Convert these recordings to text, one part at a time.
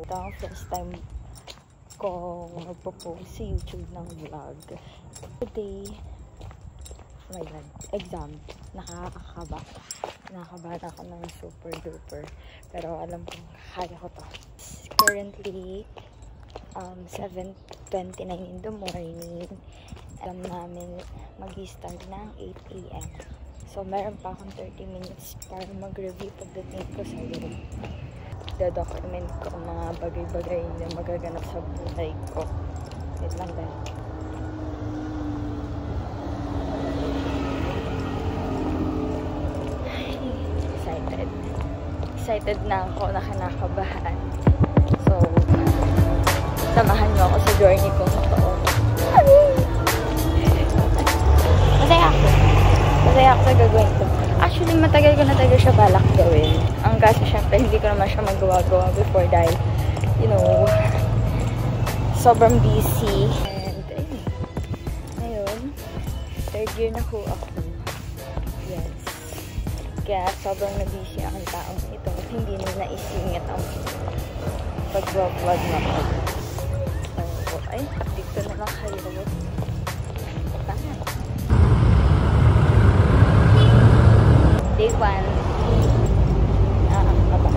ito ang first time ko magpo-post sa YouTube ng vlog. Today, oh my god, exam. Nakakabahan ako ng super duper. Pero alam ko, kaya ko to. Currently, 7:29 in the morning. Alam namin mag-start ng 8 AM. So, meron pa akong 30 minutes para mag-review pagdating ko sa room. Da-document ko ang mga bagay-bagay na magaganap sa buhay ko. Wait lang dahil. Excited na ako, nakakabahan. So, samahan niyo ako sa journey kong ito. Masaya ako sa gagawin ko. Actually, matagal ko na talaga siya balak gawin. Ang kaso, syempre, hindi ko naman siya magawa-gawa before dahil, you know, sobrang busy. And, ayun. Ngayon, third year na ko ako. Yes. Kaya, sobrang na-busy ang taong ito. Hindi na naisingit ang pag-vlog na ko. So, ay, dito na lang kayo. Day 1. Baba.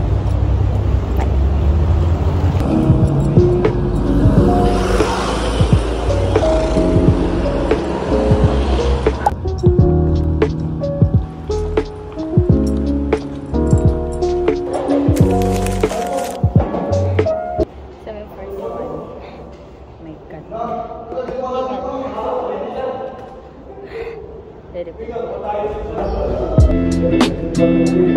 Bye.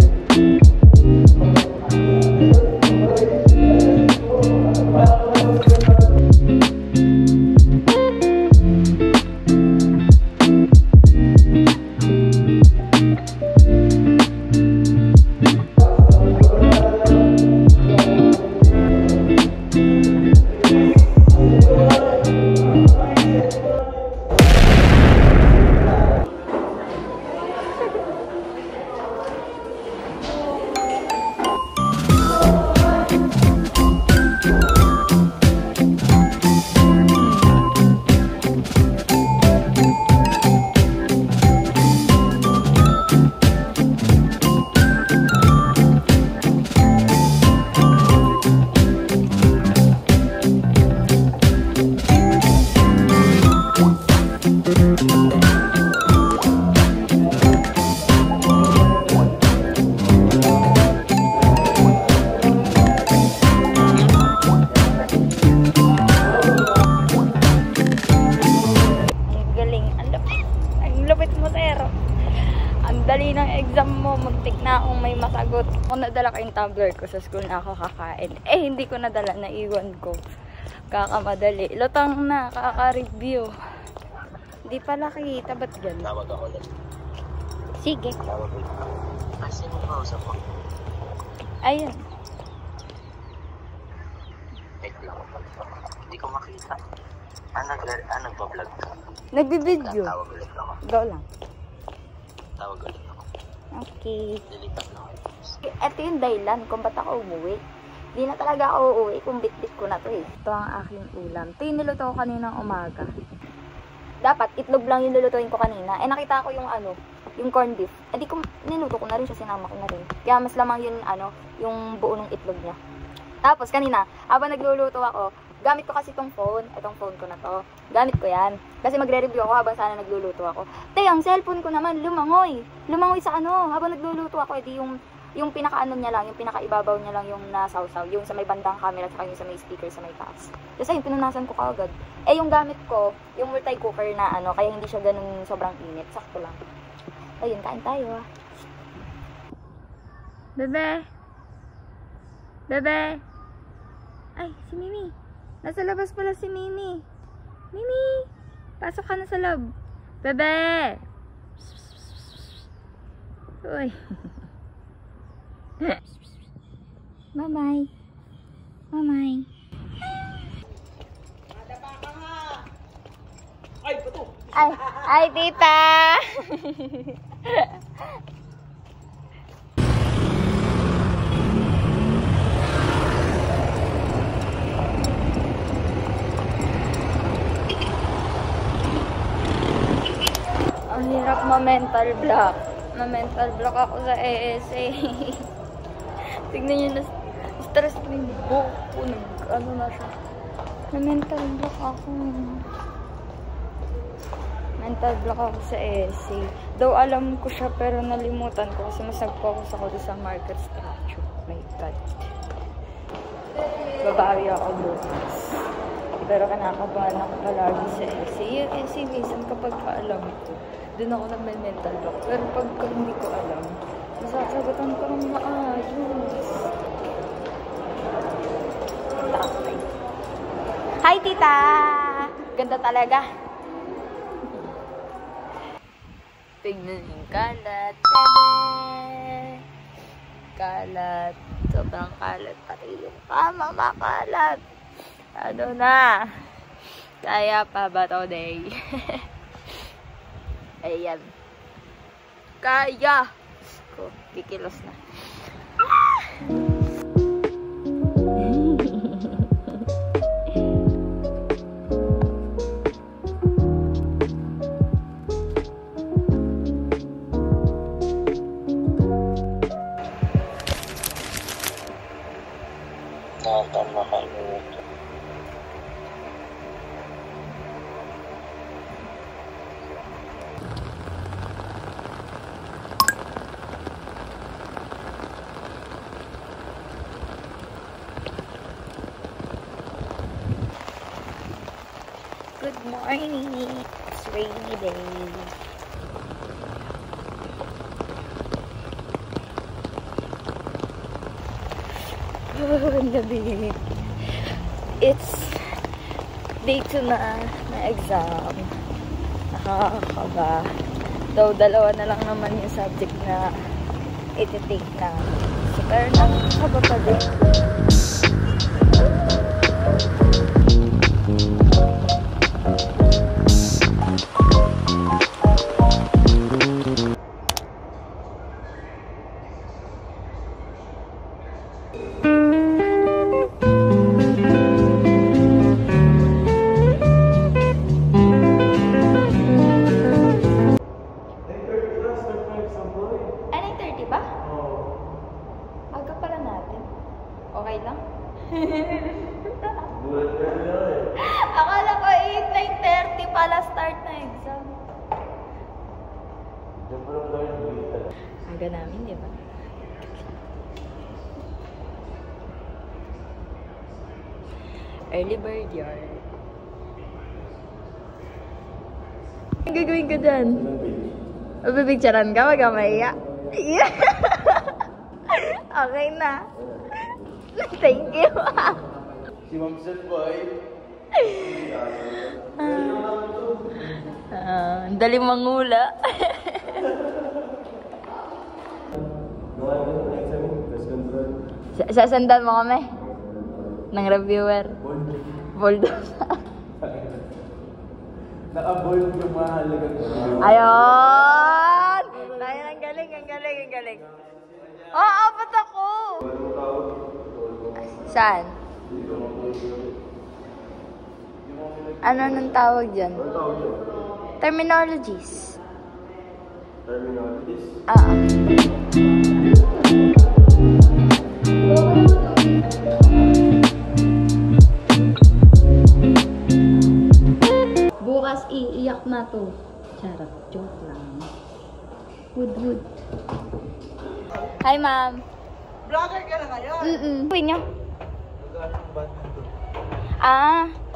Dali ng exam mo, muntik na akong may masagot. Kung nadala kayong tumbler ko sa school na ako kakain, hindi ko nadala, naiwan ko. Kakamadali. Lutang na, kaka-review. Hindi pala kita, ba't ganun? Tawag ako lang. Sige. Tawag ulit ako. Kasi mo kausap mo? Ayun. Wait lang ako. Hindi ko makita. Nagpa-vlog ka? Nagbibideo. Tawag ulit ako. Go lang. Tawag ulit ako. Okay. Dilipat lang ako. Ito yung dahilan kung ba't ako umuwi. Di na talaga ako uuwi kung bit-bit ko na to eh. Ito ang aking ulam. Ito yung niluto ko kaninang umaga. Dapat itlog lang yung nilutuin ko kanina. Nakita ko yung yung corned beef. Di ko niluto ko na rin siya, sinama ko na rin. Kaya mas lamang yung yung buo ng itlog niya. Tapos kanina, habang nagluluto ako, gamit ko kasi itong phone ko na to. Gamit ko yan. Kasi magre-review ako habang sana nagluluto ako. Ang cellphone ko naman, lumangoy. Lumangoy sa habang nagluluto ako, edi yung pinaka-ano niya lang, yung pinaka-ibabaw niya lang yung nasawsaw. Yung sa may bandang camera, saka yung sa may speaker sa may taas. Kasi yung pinunasan ko kaagad. Yung gamit ko, yung multi-cooker na kaya hindi siya ganun sobrang init. Sakto lang. Ayun, kain tayo ah. Bebe! Bebe! Ay, si Mimi. Nasa labas pala si Mimi. Mimi! Pasok ka na sa loob. Bebe! Uy. Mamay. Mamay. Ay, bato! Ay, tita! mental block. Na-mental block ako sa ESA. Tignan nyo, na-stress na yung buhok ko. Ano na siya. Na-mental block ako. Mental block ako sa ESA. Though alam ko siya, pero nalimutan ko kasi mas nag-focus ako sa market structure. My God. Babawi ako bukas. Pero kinakabahan ako palagi sa ESA. Yung ESA, minsan kapag alam ko, doon ako nag-mental block. Pero pag hindi ko alam, masasagutan ko ng maayos. Hi, tita! Ganda talaga. Tignan yung kalat. Kalat. Sobrang kalat. Pati yung kama makalat. Ano na? Kaya pa ba today? Ayan. Kaya! Ko, kikilos na. Nakakalimutan. Good morning. It's rainy day. Ang gabi. It's day 2 na exam. Nakakaba. Though, dalawa na lang naman yung subject na iti-take na. So, pero nakakaba pa din. Okay lang? Akala ko 8, 9:30 pala start na exam. Aga namin, di ba? Early bird yard. Ang gagawin ka dyan? Mabibigcharan ka? Wag ka maiya? Yeah. Okay na. Thank you. Si Ma'am Sel Boy. Ang daling mangula. Sasandan mo kami? Ng reviewer. Bold. Naka-bold yung mahalaga ko. Ayun! Ayun, ang galing, ang galing, ang galing. Oo, ba't ako? Saan? Ano nang tawag dyan? Terminologies. Terminologies? Bukas iiyak na to. Charot, joke lang. Wood. Hi, ma'am. Vlogger ka na ngayon? Uwi niyo?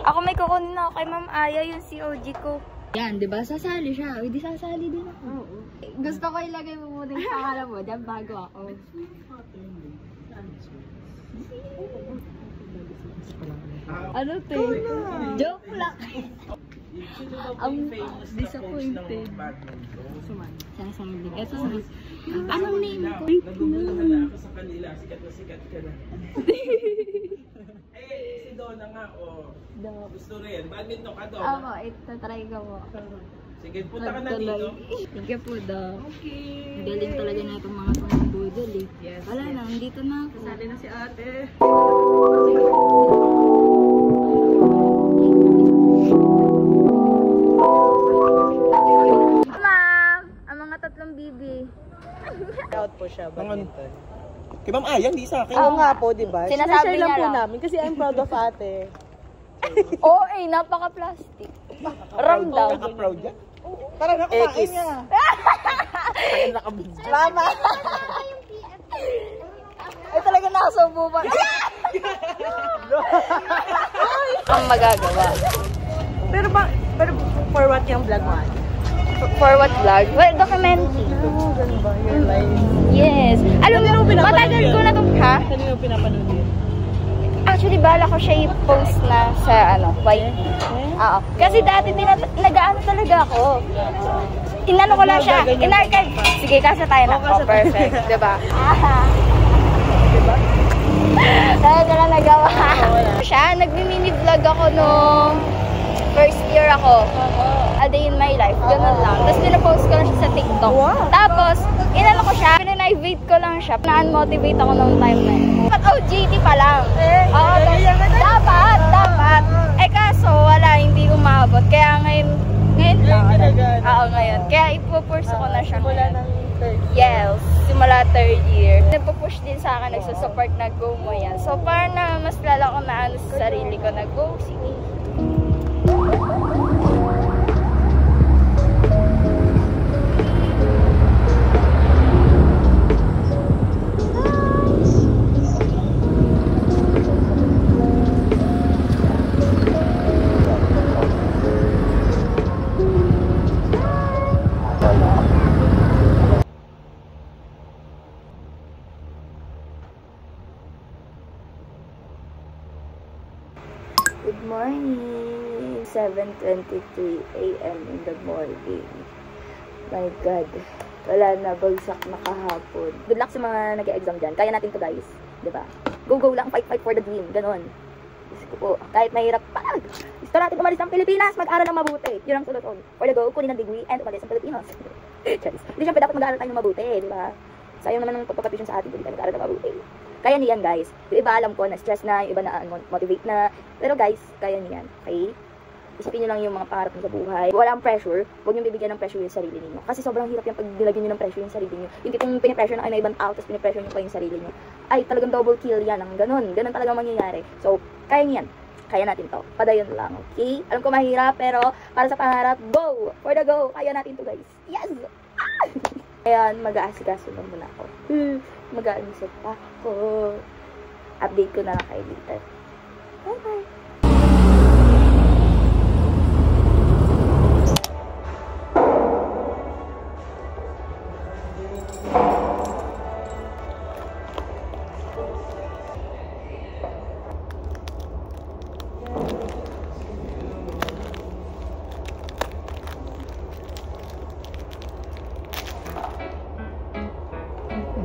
Ako may kukunin na ako kay Ma'am Aya, yung COG ko. Yan, di ba? Sasali siya. Hindi sasali din ako. Oo. Gusto ko ilagay mo muna yung pangalan mo dyan bago ako. Ano to? Joke lang. Ang disappointed. Sasabi. Ito na. Anong name ko? Nagugulo ako sa kanila. Sikat na sikat ka na. Si Donna nga, gusto rin. Badminton ka, Donna. Ako, itatry ko po. Sige, punta ka na dito. Thank you po, Doc. Okay. Galing talaga na itong mga tumambudol eh. Yes, Wala na, nandito na ako. Kasali na si ate. Ma'am, ang mga siya, badminton. Kay Ma'am Aya, hindi sa akin. Oo nga po, di ba? Sinasabi Sinashare lang niya po lang. namin kasi I'm proud of ate. Oo, napaka-plastic. Ramdam. Naka-proud yan. Tara na, kumain nga. Ay, nakabidyo. Mama! Ay, talaga nakasubo pa. Ang magagawa. Pero for what yung vlog mo? For what vlog? Well, documentary. Oo, ganun ba? Your life. Yes. Alam mo, matagal ko na ito. Ha? Saan yung pinapanood yun? Actually, bala ko siya i-post na sa, YT. Oo. Kasi dati, nag-ano talaga ako. Inano ko lang siya. In-archive. Sige, kasa tayo na. Oh, perfect. Diba? Diba? Kaya ko lang nagawa. Siya, nag-mini-vlog ako nung first year ako. A day in my life. Ganun lang. Tapos pinapost ko lang siya sa TikTok. Tapos, inano ko siya. Pinanivate ko lang siya. Na-unmotivate ako nung time na yun. But OJT pa lang. Oo, dapat. Eh kaso, wala, hindi umabot. Kaya ngayon lang. Oo, ngayon. Kaya ipupush ko na siya. Simula ng third. Yes, simula third year. Nagpo-push din sa akin, nagsusupport na go mo yan. So, para na mas lala ko na ano sa sarili ko na go, sige. Good morning! 7:23 a.m. in the morning. My God. Wala na, bagsak na kahapon. Good luck sa mga nag-e-exam dyan. Kaya natin to, guys. Diba? Go lang, fight for the dream. Ganon. Diyos ko po, kahit mahirap pa. Gusto natin umalis ng Pilipinas, mag-aral ng mabuti. Yun ang solusyon. For the go, kunin ang degree and umalis ng Pilipinas. Hindi siyempre dapat mag-aral tayo ng mabuti, diba? Sayang naman ng pagpapatuition sa atin kung hindi tayo mag-aral ng mabuti. Kaya niyan, guys. Yung iba alam ko na stress na, yung iba na motivate na. Pero guys, kaya niyan. Okay? Isipin nyo lang yung mga pangarap nyo sa buhay. Walang pressure. Huwag nyo bibigyan ng pressure yung sarili niyo. Kasi sobrang hirap yung pag nilagyan nyo ng pressure yung sarili niyo. Yung tipong pinipressure na kayo na ibang tao, tapos pinipressure nyo pa yung sarili niyo. Ay, talagang double kill yan. Ang ganun. Ganun talagang mangyayari. So, kaya niyan. Kaya natin to. Padayon lang. Okay? Alam ko mahirap, pero para sa pangarap, go! For the go! Kaya natin to, guys. Yes! Ayan, mag-aasikaso lang muna ako. Mag-aanisip pa ako. Update ko na lang kayo later. Bye-bye!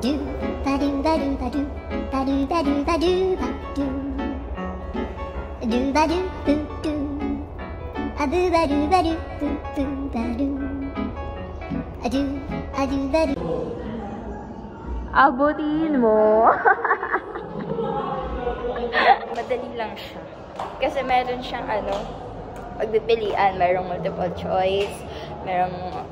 Do ba do ba do ba do ba do ba do ba do ba do do ba do boo do a boo ba do ba do boo boo ba do a do ba do. Abutin mo. Madali lang siya. Kasi meron siyang pagpipilian. Merong multiple choice, merong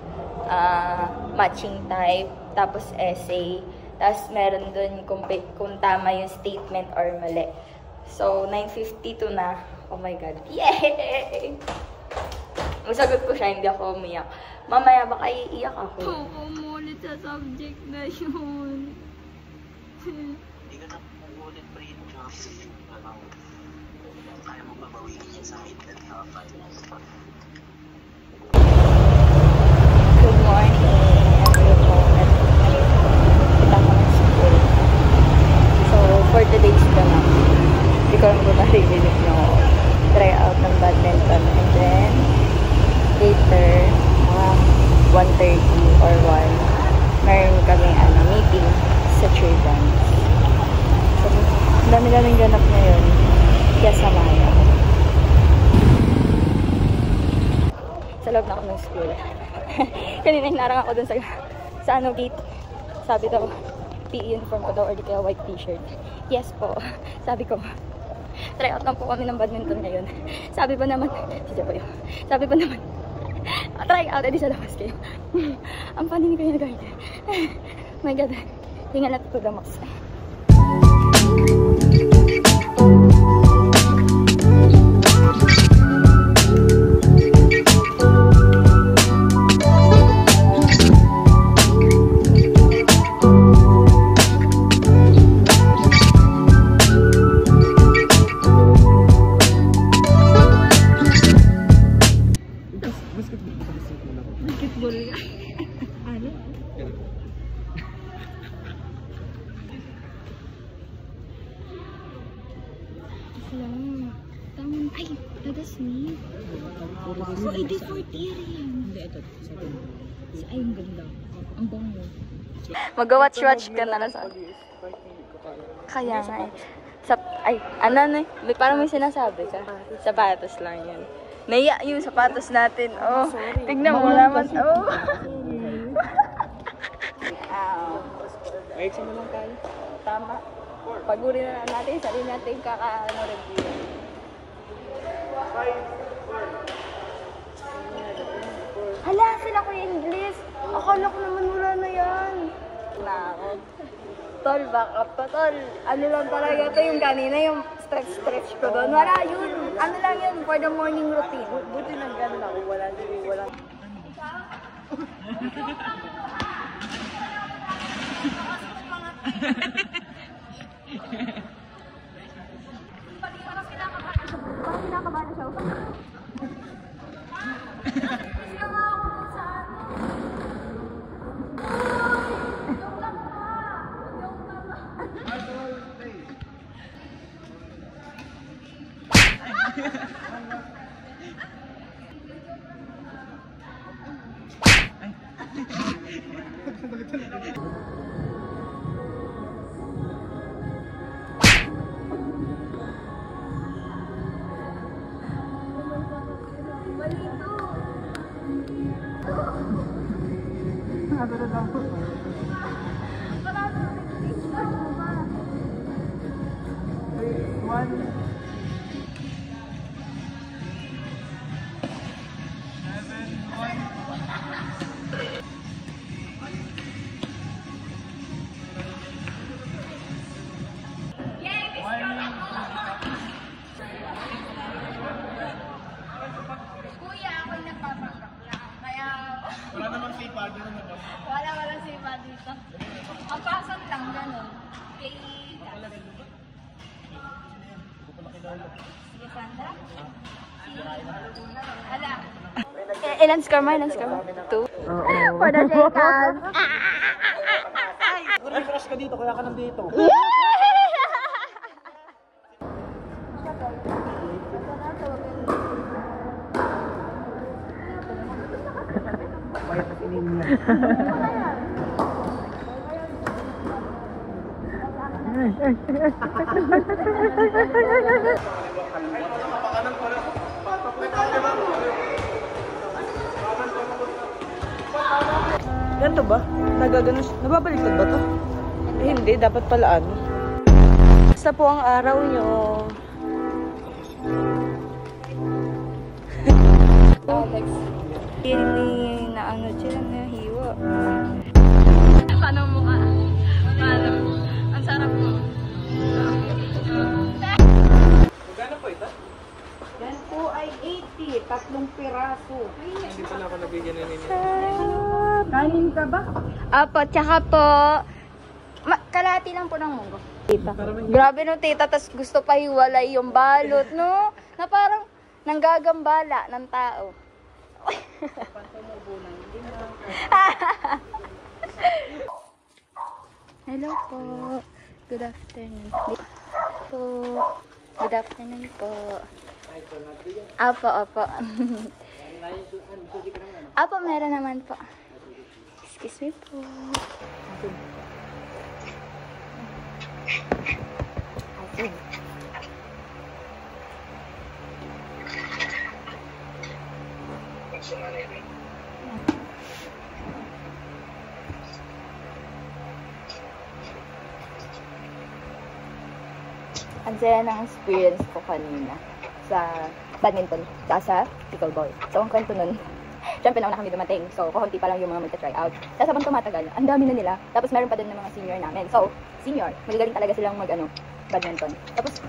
matching type, tapos essay. Tapos meron dun kung tama yung statement or mali. So, 9:52 na. Oh my God. Yay! Masagot ko siya, hindi ako umiyak. Mamaya baka iiyak ako. Oo, umulit sa subject na yun. Hindi ka na umulit pa rin. Kaya mo babawiin yan sa akin at finals. Good morning. For today's lang, hindi ko lang kung naririnig nyo, try out ng badminton, and then later, 1:30 or 1, meron kami meeting sa cheer dance. So, dami-daming ganap ngayon, kaya samahan ako. Sa loob na ako ng school. Kanina hinarang ako dun sa gate. Sabi daw, PE uniform ko daw or di kaya white t-shirt. Yes po. Sabi ko, try out lang po kami ng badminton ngayon. Sabi pa naman, try out, edi sa labas kayo. Ang funny ni Kuya Guard. My God. Tingnan natin to the max. Basketball. Ano? Ay, taga-snip. So, ito yung 4 tier yan. Hindi, ito. Ay, ang ganda. Ang bango. Mag-watch-watch ka na lang sa... Kaya nga eh. Ay, ano na eh. Parang may sinasabi ka. Sapatos lang yan. Naiya yung sapatos natin. Oh, tignan mo naman. Oh. Wait, saan naman tayo? Tama. Pagurin na natin. Sarili natin kaka-review. Hala, sila ko yung English. Akala ko naman wala na yan. Nako. Tol, back up pa, tol. Ano lang talaga ito yung kanina, yung stretch ko doon. Wala yun. Ano lang yun for the morning routine. Buti nang gano'n ako. Wala. Parang kinakabahan na siya. Walang sipa dito. Ang pasok lang gano'n. Play sige, Sandra. Hala. Ilan score mo? 2? For the J-Cam. Refresh ka dito, kaya ka nandito. Ganito ba? Nagagano siya. Nababaliktad ba to? Eh, hindi, dapat pala ano. Basta po ang araw nyo. Alex. Hindi na ano siya, nahiwa. Paano mo ka? Paano? Ang sarap mo. Magkano po ito? Yan po ay 80. 3 piraso. Hindi pala ako nabigyan na ninyo. Kanin ka ba? Apo, tsaka po, kalahati lang po ng munggo. Tita. Grabe no, tita, tas gusto pa hiwalay yung balot, no? Na parang nanggagambala ng tao. Hello po. Good afternoon. Po. Good afternoon po. Apo, apo. Apo, meron naman po. Excuse me po. Asin. Ang saya ng experience ko kanina sa badminton, sa pickleball. So, ang kwento nun, Siyempre, nauna kami dumating. So, kahunti pa lang yung mga magta-try out. Tapos habang tumatagal, ang dami na nila. Tapos meron pa din ng mga senior namin. So, senior, magagaling talaga silang badminton. Tapos,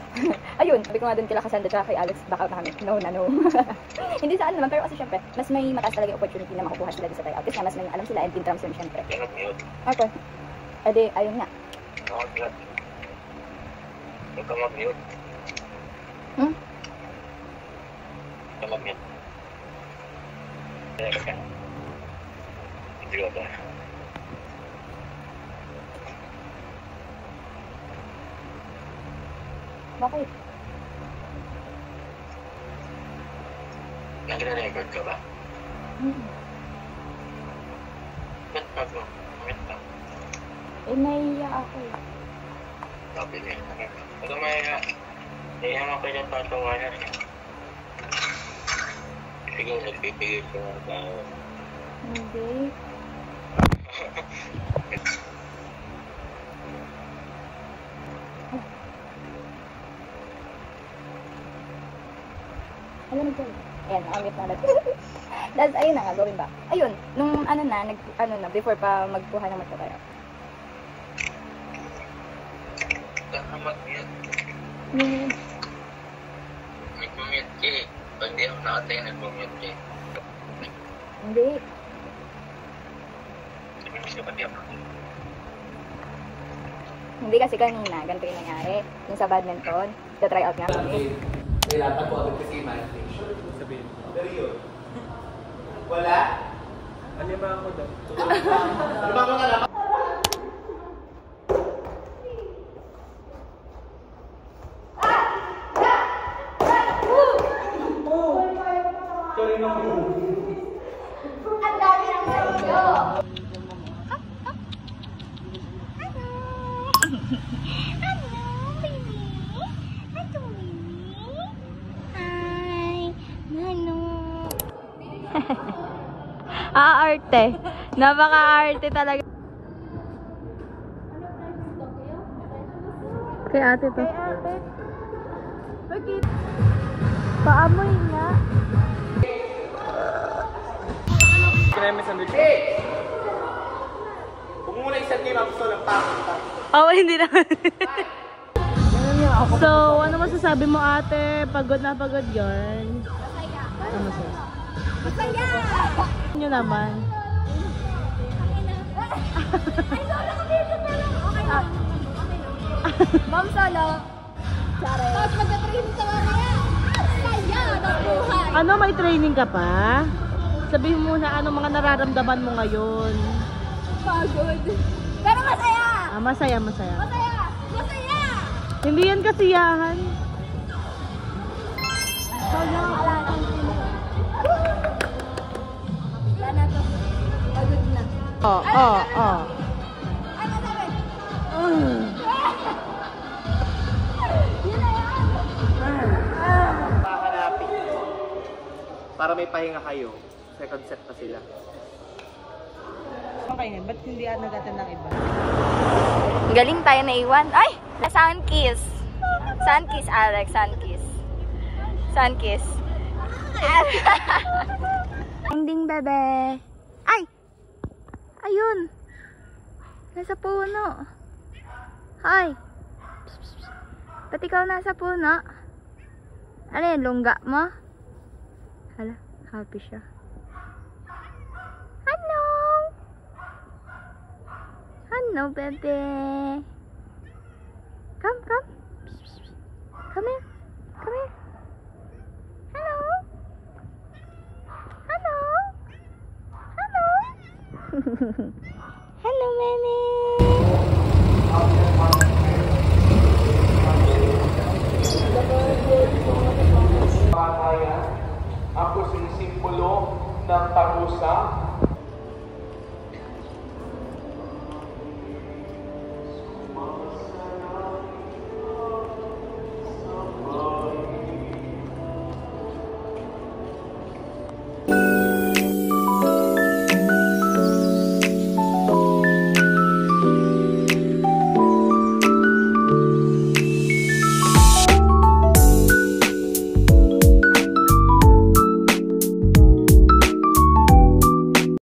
ayun, sabi ko nga dun kila Cassandra at kay Alex, back out na kami. No. Hindi saan naman, pero kasi syempre, mas may mataas talaga yung opportunity na makukuha sila sa tryout. Kasi nga, mas may alam sila and in terms yun, syempre. Okay. Ade, ayun nga. Huwag ka mag-mute. Hmm? Huwag ka mag-mute. Teka ka. Hindi ko ba? Bakit? Nagre-record ka ba? Ba't mag-mute ka? Eh, naiiya ako eh. Sabi niya. Huwag ka maya. Iyan ako yung patawanan niya. Sige, nagpipigil ko ng tao. Hindi. Alam mo dyan. Ayan, nakamit na natin. Tapos, ayun na nga, gawin ba? Ayun, nung before pa magkuha ng magkakaya. Huwag ka mag-mute. Hmm. Nag-mute ka eh. Pag di ako nakatayo, nag-mute ka eh. Hindi. Nag-mute ka pa di ako. Hindi kasi kanina, ganito yung nangyari. Yung sa badminton, try out nga kami. Kailangan po agad kasi i-manage. Sabihin. Pero yun. Wala? Alimango ko daw. Alimango ka naman. Sorry na po. Ang dami ng sa'yo! Arte. Napaka-arte talaga. Kay ate to. Kay ate. Bakit? Paamoy nga. Kinaya sandwich. Huwag muna isang game, gusto lang pakita. Oh, hindi naman. So, ano masasabi mo ate? Pagod na pagod yun? Masaya. Ano masaya? Masaya! Ano naman? Ay, solo ko dito pero okay lang. Ma'am solo. Sorry. Tapos magka-training sa mamaya. Saya ng buhay. Ano, may training ka pa? Sabihin mo na ano mga nararamdaman mo ngayon. Pagod. Pero masaya. Ah, masaya. Masaya. Masaya. Hindi yan kasiyahan. Wala na. Wala na to. Pagod na. Oo. Ay, masabi. Yun na yan. Pahanapin. Para may pahinga kayo. Second set pa sila. Okay nga, ba't hindi nag-attend ng iba? Galing tayo na iwan. Ay! Sun kiss. Sun kiss, Alex. Sun kiss. Sun kiss. Ending, bebe. Ay! Ayun. Nasa puno. Hi. Ba't ikaw nasa puno? Ano yan? Lungga mo? Hala, happy siya. Hello! Hello, bebe. Come. Come here. Hello. Hello, Meme. Ako sinisimbolo ng parusa